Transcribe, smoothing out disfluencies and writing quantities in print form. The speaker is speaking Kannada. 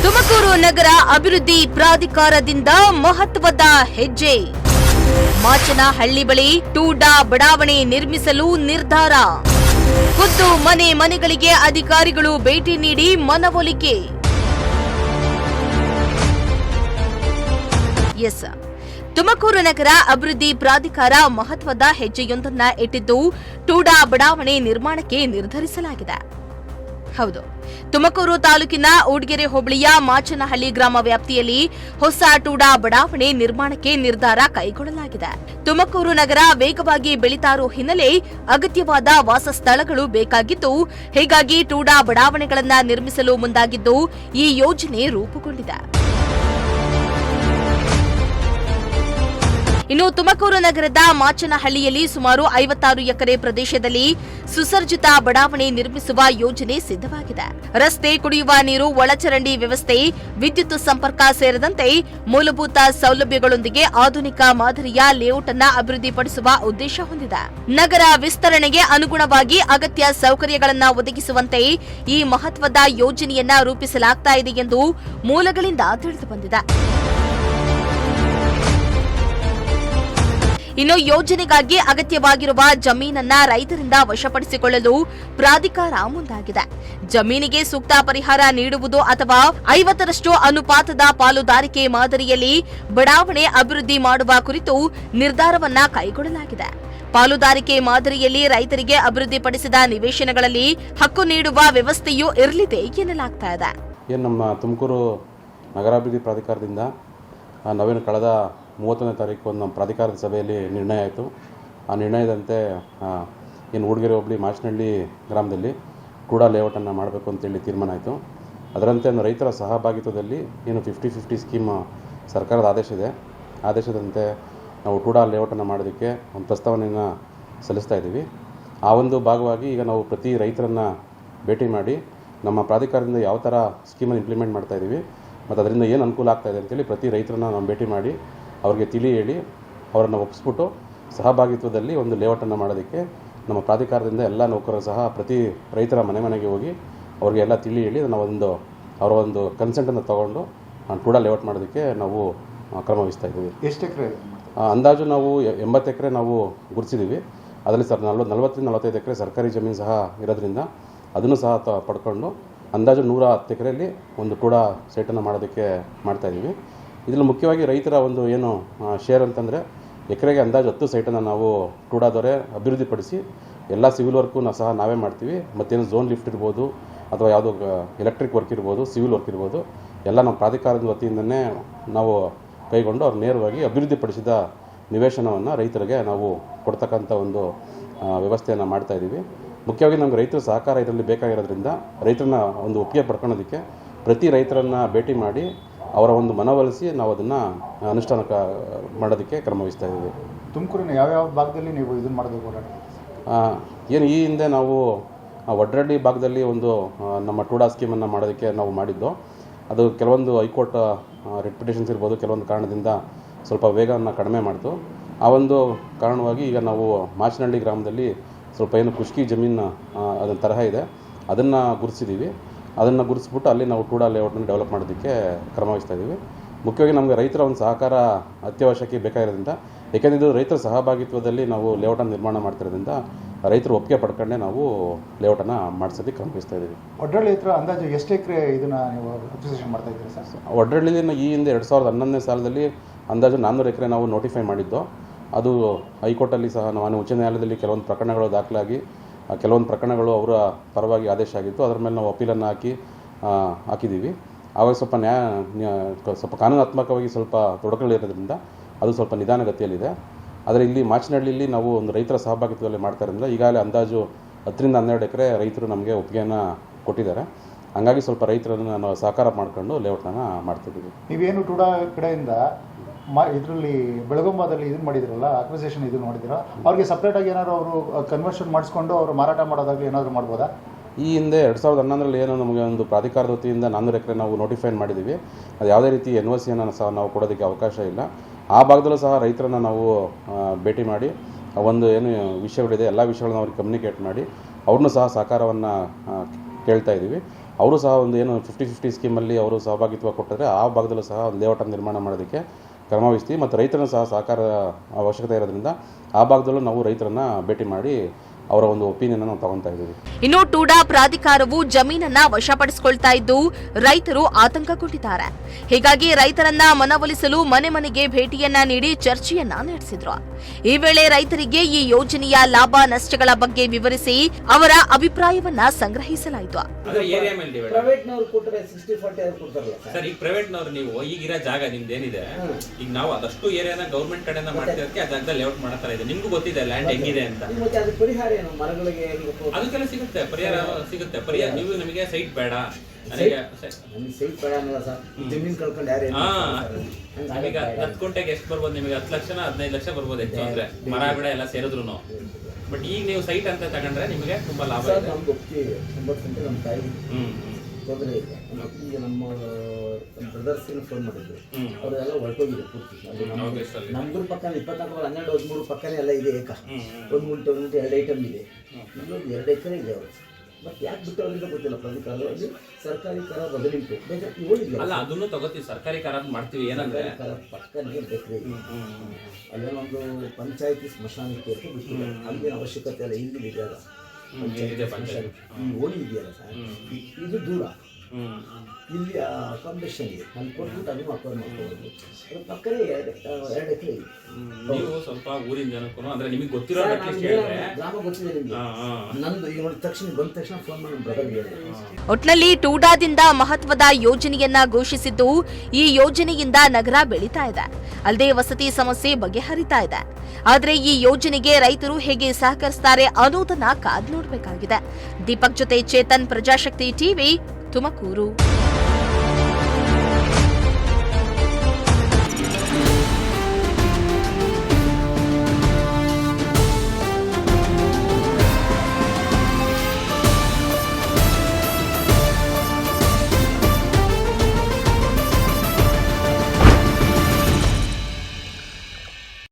ತುಮಕೂರು ನಗರ ಅಭಿವೃದ್ಧಿ ಪ್ರಾಧಿಕಾರದಿಂದ ಮಹತ್ವದ ಹೆಜ್ಜೆ. ಮಾಚನಹಳ್ಳಿ ಬಳಿ ಟೂಡಾ ಬಡಾವಣೆ ನಿರ್ಮಿಸಲು ನಿರ್ಧಾರ. ಖುದ್ದು ಮನೆಗಳಿಗೆ ಅಧಿಕಾರಿಗಳು ಭೇಟಿ ನೀಡಿ ಮನವೊಲಿಕೆ. ತುಮಕೂರು ನಗರ ಅಭಿವೃದ್ಧಿ ಪ್ರಾಧಿಕಾರ ಮಹತ್ವದ ಹೆಜ್ಜೆಯೊಂದನ್ನ ಇಟ್ಟಿದ್ದು ಟೂಡಾ ಬಡಾವಣೆ ನಿರ್ಮಾಣಕ್ಕೆ ನಿರ್ಧರಿಸಲಾಗಿದೆ. ಹೌದು, ತುಮಕೂರು ತಾಲೂಕಿನ ಊಡ್ಗೆರೆ ಹೋಬಳಿಯ ಮಾಚನಹಳ್ಳಿ ಗ್ರಾಮ ವ್ಯಾಪ್ತಿಯಲ್ಲಿ ಹೊಸ ಟೂಡಾ ಬಡಾವಣೆ ನಿರ್ಮಾಣಕ್ಕೆ ನಿರ್ಧಾರ ಕೈಗೊಳ್ಳಲಾಗಿದೆ. ತುಮಕೂರು ನಗರ ವೇಗವಾಗಿ ಬೆಳೀತಾ ಇರೋ ಹಿನ್ನೆಲೆ ಅಗತ್ಯವಾದ ವಾಸಸ್ಥಳಗಳು ಬೇಕಾಗಿದ್ದು, ಹೀಗಾಗಿ ಟೂಡಾ ಬಡಾವಣೆಗಳನ್ನು ನಿರ್ಮಿಸಲು ಮುಂದಾಗಿದ್ದು ಈ ಯೋಜನೆ ರೂಪುಗೊಂಡಿದೆ. ಇನ್ನು ತುಮಕೂರು ನಗರದ ಮಾಚನಹಳ್ಳಿಯಲ್ಲಿ ಸುಮಾರು 56 ಎಕರೆ ಪ್ರದೇಶದಲ್ಲಿ ಸುಸರ್ಜಿತ ಬಡಾವಣೆ ನಿರ್ಮಿಸುವ ಯೋಜನೆ ಸಿದ್ಧವಾಗಿದೆ. ರಸ್ತೆ, ಕುಡಿಯುವ ನೀರು, ಒಳಚರಂಡಿ ವ್ಯವಸ್ಥೆ, ವಿದ್ಯುತ್ ಸಂಪರ್ಕ ಸೇರಿದಂತೆ ಮೂಲಭೂತ ಸೌಲಭ್ಯಗಳೊಂದಿಗೆ ಆಧುನಿಕ ಮಾದರಿಯ ಲೇಔಟ್ ಅನ್ನು ಅಭಿವೃದ್ಧಿಪಡಿಸುವ ಉದ್ದೇಶ ಹೊಂದಿದೆ. ನಗರ ವಿಸ್ತರಣೆಗೆ ಅನುಗುಣವಾಗಿ ಅಗತ್ಯ ಸೌಕರ್ಯಗಳನ್ನು ಒದಗಿಸುವಂತೆ ಈ ಮಹತ್ವದ ಯೋಜನೆಯನ್ನ ರೂಪಿಸಲಾಗ್ತಾ ಇದೆ ಎಂದು ಮೂಲಗಳಿಂದ ತಿಳಿದುಬಂದಿದೆ. ಇನ್ನು ಯೋಜನೆಗಾಗಿ ಅಗತ್ಯವಾಗಿರುವ ಜಮೀನನ್ನ ರೈತರಿಂದ ವಶಪಡಿಸಿಕೊಳ್ಳಲು ಪ್ರಾಧಿಕಾರ ಮುಂದಾಗಿದೆ. ಜಮೀನಿಗೆ ಸೂಕ್ತ ಪರಿಹಾರ ನೀಡುವುದು ಅಥವಾ 50ರಷ್ಟು ಅನುಪಾತದ ಪಾಲುದಾರಿಕೆ ಮಾದರಿಯಲ್ಲಿ ಬಡಾವಣೆ ಅಭಿವೃದ್ಧಿ ಮಾಡುವ ಕುರಿತು ನಿರ್ಧಾರವನ್ನ ಕೈಗೊಳ್ಳಲಾಗಿದೆ. ಪಾಲುದಾರಿಕೆ ಮಾದರಿಯಲ್ಲಿ ರೈತರಿಗೆ ಅಭಿವೃದ್ಧಿಪಡಿಸಿದ ನಿವೇಶನಗಳಲ್ಲಿ ಹಕ್ಕು ನೀಡುವ ವ್ಯವಸ್ಥೆಯೂ ಇರಲಿದೆ ಎನ್ನಲಾಗ್ತಾ ಇದೆ. ನಮ್ಮ ತುಮಕೂರು ನಗರಾಭಿವೃದ್ಧಿ ಪ್ರಾಧಿಕಾರದಿಂದ ನಾವೇನು ಕಳೆದ 30ನೇ ತಾರೀಕು ನಮ್ಮ ಪ್ರಾಧಿಕಾರದ ಸಭೆಯಲ್ಲಿ ನಿರ್ಣಯ ಆಯಿತು. ಆ ನಿರ್ಣಯದಂತೆ ಏನು ಊಡ್ಗೆರೆ ಹೋಬಳಿ ಮಾಚನಹಳ್ಳಿ ಗ್ರಾಮದಲ್ಲಿ ಟೂಡಾ ಲೇಔಟನ್ನು ಮಾಡಬೇಕು ಅಂತೇಳಿ ತೀರ್ಮಾನ ಆಯಿತು. ಅದರಂತೆ ರೈತರ ಸಹಭಾಗಿತ್ವದಲ್ಲಿ ಏನು 50-50 ಸ್ಕೀಮ್ ಸರ್ಕಾರದ ಆದೇಶ ಇದೆ. ಆದೇಶದಂತೆ ನಾವು ಟೂಡಾ ಲೇಔಟನ್ನು ಮಾಡೋದಕ್ಕೆ ಒಂದು ಪ್ರಸ್ತಾವನೆಯನ್ನು ಸಲ್ಲಿಸ್ತಾ ಇದ್ದೀವಿ. ಆ ಒಂದು ಭಾಗವಾಗಿ ಈಗ ನಾವು ಪ್ರತಿ ರೈತರನ್ನು ಭೇಟಿ ಮಾಡಿ ನಮ್ಮ ಪ್ರಾಧಿಕಾರದಿಂದ ಯಾವ ಥರ ಸ್ಕೀಮನ್ನು ಇಂಪ್ಲಿಮೆಂಟ್ ಮಾಡ್ತಾಯಿದ್ದೀವಿ ಮತ್ತು ಅದರಿಂದ ಏನು ಅನುಕೂಲ ಆಗ್ತಾಯಿದೆ ಅಂತೇಳಿ ಪ್ರತಿ ರೈತರನ್ನು ನಾವು ಭೇಟಿ ಮಾಡಿ ಅವ್ರಿಗೆ ತಿಳಿ ಹೇಳಿ ಅವರನ್ನು ಒಪ್ಪಿಸ್ಬಿಟ್ಟು ಸಹಭಾಗಿತ್ವದಲ್ಲಿ ಒಂದು ಲೇಔಟನ್ನು ಮಾಡೋದಕ್ಕೆ ನಮ್ಮ ಪ್ರಾಧಿಕಾರದಿಂದ ಎಲ್ಲ ನೌಕರರು ಸಹ ಪ್ರತಿ ರೈತರ ಮನೆಗೆ ಹೋಗಿ ಅವ್ರಿಗೆ ಎಲ್ಲ ತಿಳಿ ಹೇಳಿ ನಾವು ಅವರ ಒಂದು ಕನ್ಸೆಂಟನ್ನು ತೊಗೊಂಡು ಟೂಡಾ ಲೇಔಟ್ ಮಾಡೋದಕ್ಕೆ ನಾವು ಕ್ರಮ ವಹಿಸ್ತಾ ಇದ್ದೀವಿ. ಎಷ್ಟು ಎಕರೆ ಅಂದಾಜು ನಾವು 80 ಎಕರೆ ನಾವು ಗುರುತಿಸಿದ್ದೀವಿ. ಅದರಲ್ಲಿ 40-45 ಎಕರೆ ಸರ್ಕಾರಿ ಜಮೀನು ಸಹ ಇರೋದ್ರಿಂದ ಅದನ್ನು ಸಹ ಪಡ್ಕೊಂಡು ಅಂದಾಜು 110 ಎಕರೆಯಲ್ಲಿ ಒಂದು ಟೂಡಾ ಸೈಟನ್ನು ಮಾಡೋದಕ್ಕೆ ಮಾಡ್ತಾಯಿದ್ದೀವಿ. ಇದರಲ್ಲಿ ಮುಖ್ಯವಾಗಿ ರೈತರ ಒಂದು ಏನು ಶೇರ್ ಅಂತಂದರೆ ಎಕರೆಗೆ ಅಂದಾಜು 10 ಸೈಟನ್ನು ನಾವು ಟೂಡಾದವರೇ ಅಭಿವೃದ್ಧಿಪಡಿಸಿ ಎಲ್ಲ ಸಿವಿಲ್ ವರ್ಕು ಸಹ ನಾವೇ ಮಾಡ್ತೀವಿ. ಮತ್ತೇನು ಝೋನ್ ಲಿಫ್ಟ್ ಇರ್ಬೋದು ಅಥವಾ ಯಾವುದೋ ಎಲೆಕ್ಟ್ರಿಕ್ ವರ್ಕ್ ಇರ್ಬೋದು, ಸಿವಿಲ್ ವರ್ಕ್ ಇರ್ಬೋದು, ಎಲ್ಲ ನಮ್ಮ ಪ್ರಾಧಿಕಾರದ ವತಿಯಿಂದನೇ ನಾವು ಕೈಗೊಂಡು ಅವ್ರು ನೇರವಾಗಿ ಅಭಿವೃದ್ಧಿಪಡಿಸಿದ ನಿವೇಶನವನ್ನು ರೈತರಿಗೆ ನಾವು ಕೊಡ್ತಕ್ಕಂಥ ಒಂದು ವ್ಯವಸ್ಥೆಯನ್ನು ಮಾಡ್ತಾಯಿದ್ದೀವಿ. ಮುಖ್ಯವಾಗಿ ನಮಗೆ ರೈತರ ಸಹಕಾರ ಇದರಲ್ಲಿ ಬೇಕಾಗಿರೋದ್ರಿಂದ ರೈತರನ್ನ ಒಂದು ಒಪ್ಪಿಗೆ ಪಡ್ಕೊಳ್ಳೋದಕ್ಕೆ ಪ್ರತಿ ರೈತರನ್ನು ಭೇಟಿ ಮಾಡಿ ಅವರ ಒಂದು ಮನವೊಲಿಸಿ ನಾವು ಅದನ್ನು ಅನುಷ್ಠಾನ ಮಾಡೋದಕ್ಕೆ ಕ್ರಮ ವಹಿಸ್ತಾ ಇದ್ದೀವಿ. ತುಮಕೂರಿನ ಯಾವ್ಯಾವ ಭಾಗದಲ್ಲಿ ನೀವು ಇದನ್ನು ಮಾಡಬೇಕು? ಏನು ಈ ಹಿಂದೆ ನಾವು ವಡ್ರಳ್ಳಿ ಭಾಗದಲ್ಲಿ ಒಂದು ನಮ್ಮ ಟೂಡಾ ಸ್ಕೀಮನ್ನು ಮಾಡೋದಕ್ಕೆ ನಾವು ಮಾಡಿದ್ದು. ಅದು ಕೆಲವೊಂದು ಹೈಕೋರ್ಟ್ ರೆಪ್ಯುಟೇಷನ್ಸ್ ಇರ್ಬೋದು, ಕೆಲವೊಂದು ಕಾರಣದಿಂದ ಸ್ವಲ್ಪ ವೇಗವನ್ನು ಕಡಿಮೆ ಮಾಡಿತು. ಆ ಒಂದು ಕಾರಣವಾಗಿ ಈಗ ನಾವು ಮಾಚನಹಳ್ಳಿ ಗ್ರಾಮದಲ್ಲಿ ಸ್ವಲ್ಪ ಏನು ಖುಷ್ಕಿ ಜಮೀನು ಅದರ ತರಹ ಇದೆ, ಅದನ್ನು ಗುರುತಿಸಿದ್ದೀವಿ. ಅದನ್ನು ಗುರುತಿಸ್ಬಿಟ್ಟು ಅಲ್ಲಿ ನಾವು ಟೂಡಾ ಲೇಔಟನ್ನು ಡೆವಲಪ್ ಮಾಡೋದಕ್ಕೆ ಕ್ರಮ ವಹಿಸ್ತಾ ಇದ್ದೀವಿ. ಮುಖ್ಯವಾಗಿ ನಮಗೆ ರೈತರ ಒಂದು ಸಹಕಾರ ಅತ್ಯವಶ್ಯಕ ಬೇಕಾಗಿರೋದ್ರಿಂದ, ಏಕೆಂದರೆ ಇದು ರೈತರ ಸಹಭಾಗಿತ್ವದಲ್ಲಿ ನಾವು ಲೇಔಟನ್ನು ನಿರ್ಮಾಣ ಮಾಡ್ತಿರೋದ್ರಿಂದ ರೈತರು ಒಪ್ಪಿಗೆ ಪಡ್ಕೊಂಡೆ ನಾವು ಲೇಔಟನ್ನು ಮಾಡಿಸೋದಕ್ಕೆ ಕ್ರಮ ವಹಿಸ್ತಾ ಇದ್ದೀವಿ. ವಡ್ರಳ್ಳಿ ಹತ್ರ ಅಂದಾಜು ಎಷ್ಟು ಎಕರೆ ಇದನ್ನು ನೀವು ಅಕ್ವಿಸಿಷನ್ ಮಾಡ್ತಾ ಇದ್ದೀರಿ ಸರ್? ವಡ್ರಳ್ಳಿಲಿ ಈ ಹಿಂದೆ 2011ನೇ ಸಾಲದಲ್ಲಿ ಅಂದಾಜು 400 ಎಕರೆ ನಾವು ನೋಟಿಫೈ ಮಾಡಿದ್ದು. ಅದು ಹೈಕೋರ್ಟಲ್ಲಿ ಸಹ ನಾನು ಉಚ್ಚ ನ್ಯಾಯಾಲಯದಲ್ಲಿ ಕೆಲವೊಂದು ಪ್ರಕರಣಗಳು ದಾಖಲಾಗಿ ಕೆಲವೊಂದು ಪ್ರಕರಣಗಳು ಅವರ ಪರವಾಗಿ ಆದೇಶ ಆಗಿತ್ತು. ಅದರ ಮೇಲೆ ನಾವು ಅಪೀಲನ್ನು ಹಾಕಿದ್ದೀವಿ. ಆವಾಗ ಸ್ವಲ್ಪ ಕಾನೂನಾತ್ಮಕವಾಗಿ ಸ್ವಲ್ಪ ತೊಡಕುಗಳಿರೋದ್ರಿಂದ ಅದು ಸ್ವಲ್ಪ ನಿಧಾನಗತಿಯಲ್ಲಿದೆ. ಆದರೆ ಇಲ್ಲಿ ಮಾಚನಹಳ್ಳಿಯಲ್ಲಿ ನಾವು ಒಂದು ರೈತರ ಸಹಭಾಗಿತ್ವದಲ್ಲಿ ಮಾಡ್ತಾ ಇರೋದ್ರಿಂದ ಈಗಾಗಲೇ ಅಂದಾಜು 10-12 ಎಕರೆ ರೈತರು ನಮಗೆ ಒಪ್ಪಿಗೆಯನ್ನು ಕೊಟ್ಟಿದ್ದಾರೆ. ಹಂಗಾಗಿ ಸ್ವಲ್ಪ ರೈತರನ್ನು ನಾವು ಸಹಕಾರ ಮಾಡ್ಕೊಂಡು ಲೇಔಟನ್ನು ಮಾಡ್ತಿದ್ದೀವಿ. ನೀವೇನು ಟೂಡಾ ಕಡೆಯಿಂದ ಇದರಲ್ಲಿ ಬೆಳಗುಂಬದಲ್ಲಿ ಇದನ್ನು ಮಾಡಿದಿರಲ್ಲ, ಅಕ್ವಿಸಿಷನ್ ಇದನ್ನು ಮಾಡಿದ್ದೀರಾ, ಅವ್ರಿಗೆ ಸಪ್ರೇಟಾಗಿ ಏನಾದ್ರು ಅವರು ಕನ್ವರ್ಷನ್ ಮಾಡಿಸ್ಕೊಂಡು ಅವರು ಮಾರಾಟ ಮಾಡೋದಾಗಲಿ ಏನಾದರೂ ಮಾಡ್ಬೋದಾ? ಈ ಹಿಂದೆ 2011ರಲ್ಲಿ ಏನು ನಮಗೆ ಒಂದು ಪ್ರಾಧಿಕಾರದ ವತಿಯಿಂದ 400 ಎಕರೆ ನಾವು ನೋಟಿಫೈ ಮಾಡಿದ್ದೀವಿ. ಅದು ಯಾವುದೇ ರೀತಿ NOCಯನ್ನು ಸಹ ನಾವು ಕೊಡೋದಕ್ಕೆ ಅವಕಾಶ ಇಲ್ಲ. ಆ ಭಾಗದಲ್ಲೂ ಸಹ ರೈತರನ್ನು ನಾವು ಭೇಟಿ ಮಾಡಿ ಒಂದು ಏನು ವಿಷಯಗಳಿದೆ ಎಲ್ಲ ವಿಷಯಗಳನ್ನ ಅವ್ರಿಗೆ ಕಮ್ಯುನಿಕೇಟ್ ಮಾಡಿ ಅವ್ರನ್ನೂ ಸಹ ಸಹಕಾರವನ್ನು ಕೇಳ್ತಾ ಇದ್ದೀವಿ. ಅವರು ಸಹ ಒಂದು ಏನು 50-50 ಸ್ಕೀಮಲ್ಲಿ ಅವರು ಸಹಭಾಗಿತ್ವ ಕೊಟ್ಟಿದ್ರೆ ಆ ಭಾಗದಲ್ಲೂ ಸಹ ಒಂದು ಲೇಔಟನ್ನು ನಿರ್ಮಾಣ ಮಾಡೋದಕ್ಕೆ ಕ್ರಮ ವಹಿಸ್ತೀವಿ ಮತ್ತು ರೈತರನ್ನು ಸಹ ಸಹಕಾರ ಅವಶ್ಯಕತೆ ಇರೋದ್ರಿಂದ ಆ ಭಾಗದಲ್ಲೂ ನಾವು ರೈತರನ್ನ ಭೇಟಿ ಮಾಡಿ ಅವರ ಒಂದು ಒಪಿನಿಯನ್ ನಾವು ತಗೊಳ್ತಾ ಇದ್ದೀವಿ. ಇನ್ನು ಟೂಡಾ ಪ್ರಾಧಿಕಾರವು ಜಮೀನನ್ನ ವಶಪಡಿಸಿಕೊಳ್ತಾ ಇದ್ದು ರೈತರು ಆತಂಕಗೊಂಡಿದ್ದಾರೆ. ಹೀಗಾಗಿ ರೈತರನ್ನ ಮನವೊಲಿಸಲು ಮನೆ ಮನೆಗೆ ಭೇಟಿಯನ್ನ ನೀಡಿ ಚರ್ಚೆಯನ್ನ ನಡೆಸಿದ್ರು. ಈ ವೇಳೆ ರೈತರಿಗೆ ಈ ಯೋಜನೆಯ ಲಾಭ ನಷ್ಟಗಳ ಬಗ್ಗೆ ವಿವರಿಸಿ ಅವರ ಅಭಿಪ್ರಾಯವನ್ನ ಸಂಗ್ರಹಿಸಲಾಯಿತು. ಪ್ರೈವೇಟ್ನವರು ಕೊಟ್ಟರೆ 60-40 ಅವ್ರು ಕೊಡ್ತಾರಲ್ಲ ಸರ್. ಈಗ ಪ್ರೈವೇಟ್ನವ್ರು ನೀವು ಈಗಿರೋ ಜಾಗ ನಿಮ್ದೇನಿದೆ, ಈಗ ನಾವು ಅದಷ್ಟು ಏರಿಯಾನ ಗೌರ್ಮೆಂಟ್ ಕಡೆಯಿಂದ ಮಾಡ್ತಿರೋದಕ್ಕೆ ಆ ಜಾಗದಲ್ಲಿ ಲೇಔಟ್ ಮಾಡ್ತಾ ಇದೆ. ನಿಮ್ಗೂ ಗೊತ್ತಿದೆ ಲ್ಯಾಂಡ್ ಹೆಂಗಿದೆ ಅಂತ. ಮತ್ತೆ ಅದು ಪರಿಹಾರ ಏನು? ಮರಗಳಿಗೆ ಅದಕ್ಕೆಲ್ಲ ಸಿಗುತ್ತೆ, ಪರಿಹಾರ ಸಿಗುತ್ತೆ. ಪರಿಹಾರ ನೀವು ನಮಗೆ ಸೈಟ್ ಬೇಡ, ನಮಗೆ ಸೈಟ್ ಬೇಡ ಅನ್ನಲ್ಲ ಸರ್. ಜಮೀನು ಕಳ್ಕೊಂಡು ಯಾರು ನಮಗೆ 10 ಗುಂಟೆಗೆ ಎಷ್ಟು ಬರ್ಬೋದು? ನಿಮಗೆ 10 ಲಕ್ಷನ 15 ಲಕ್ಷ ಬರ್ಬೋದು ಹೆಚ್ಚು ಅಂದ್ರೆ ಮರ ಗಿಡ ಎಲ್ಲ ಸೇರಿದ್ರು. ಬಟ್ ಈಗ ನೀವು ಸೈಟ್ ಅಂತ ತಗೊಂಡ್ರೆ ನಿಮಗೆ ತುಂಬಾ ಲಾಭ ಇದೆ. ನಮ್ಗೆ ಒಪ್ಪಿಗೆ 90 ಗಂಟೆ ನಮ್ಮ ತಾಯಿ ತೊಂದರೆ ಇಲ್ಲ. ಈಗ ನಮ್ಮ ಬ್ರದರ್ಸ್ಗೆ ಫೋನ್ ಮಾಡಿದ್ರು, ಅವರೆಲ್ಲ ಹೊರಟೋಗಿದೆ ಪೂರ್ತಿ. ನಮ್ದು ಪಕ್ಕ 24, 12, 13 ಪಕ್ಕನೇ ಎಲ್ಲ ಇದೆ. ಏಕ 1 ಗುಂಟೆ 2 ಐಟಮ್ ಇದೆ. ಇನ್ನೊಂದು 2 ಎಕರೆ ಇದೆ ಅವರು. ಬಟ್ ಯಾಕೆ ಬಿಟ್ಟು ಅವರಿಂದ ಗೊತ್ತಿಲ್ಲ. ಪ್ರಾಧಿಕಾರದಲ್ಲಿ ಸರ್ಕಾರಿ ಕರ ಬದಲಿಟ್ಟು ಬೇಕಾದ್ರೆ ಅಲ್ಲ, ಅದನ್ನು ತಗೋತೀವಿ, ಸರ್ಕಾರಿ ಕರ ಮಾಡ್ತೀವಿ. ಏನಂದ್ರೆ ಪಕ್ಕನೇ ಎಕರೆ ಇದೆ. ಅಲ್ಲೇನೊಂದು ಪಂಚಾಯತಿ ಸ್ಮಶಾನಕ್ಕೆ ಅಂತ ಬಿಟ್ಟಿದ್ದಾರೆ. ಅಲ್ಲಿನ ಅವಶ್ಯಕತೆ ಇಲ್ಲ. ಇಲ್ಲಿ ಜಾಗ ಓಣಿ ಇದೆಯಲ್ಲ ಸರ್, ಇದು ದೂರ. ಇಲ್ಲಿ ಅಕಾಮಿಡೇಷನ್ ಇದೆ. ಅಲ್ಲಿ ಕೊಟ್ಬಿಟ್ಟು ಅದನ್ನು ಅಕ್ವೈರ್ ಮಾಡ್ಕೋಬಹುದು. ಅದ್ರ ಪಕ್ಕನೇ 2 ಎಕರೆ ಇದೆ. ನೀವು ಸ್ವಲ್ಪ ಊರಿನ ಜನಕ್ಕೂ ಅಂದ್ರೆ ನಿಮಗೆ ಗೊತ್ತಿರೋ ಗ್ರಾಮ ಗೊತ್ತಿದೆ ನಿಮಗೆ. ನಂದು ಈಗ ನೋಡಿ ತಕ್ಷಣ ಬಂದ ತಕ್ಷಣ ಫೋನ್ ಮಾಡಿ ಬ್ರದರ್ ಹೇಳಿದೆ. ಒಟ್ನಲ್ಲಿ ಟೂಡಾದಿಂದ ಮಹತ್ವದ ಯೋಜನೆಯನ್ನ ಘೋಷಿಸಿದ್ದು ಈ ಯೋಜನೆಯಿಂದ ನಗರ ಬೆಳೀತಾ ಇದೆ, ಅಲ್ಲದೆ ವಸತಿ ಸಮಸ್ಯೆ ಬಗೆಹರಿತಾ ಇದೆ. ಆದ್ರೆ ಈ ಯೋಜನೆಗೆ ರೈತರು ಹೇಗೆ ಸಹಕರಿಸ್ತಾರೆ ಅನ್ನೋದನ್ನ ಕಾದ್ ನೋಡಬೇಕಾಗಿದೆ. ದೀಪಕ್ ಜೊತೆ ಚೇತನ್, ಪ್ರಜಾಶಕ್ತಿ ಟಿವಿ, ತುಮಕೂರು.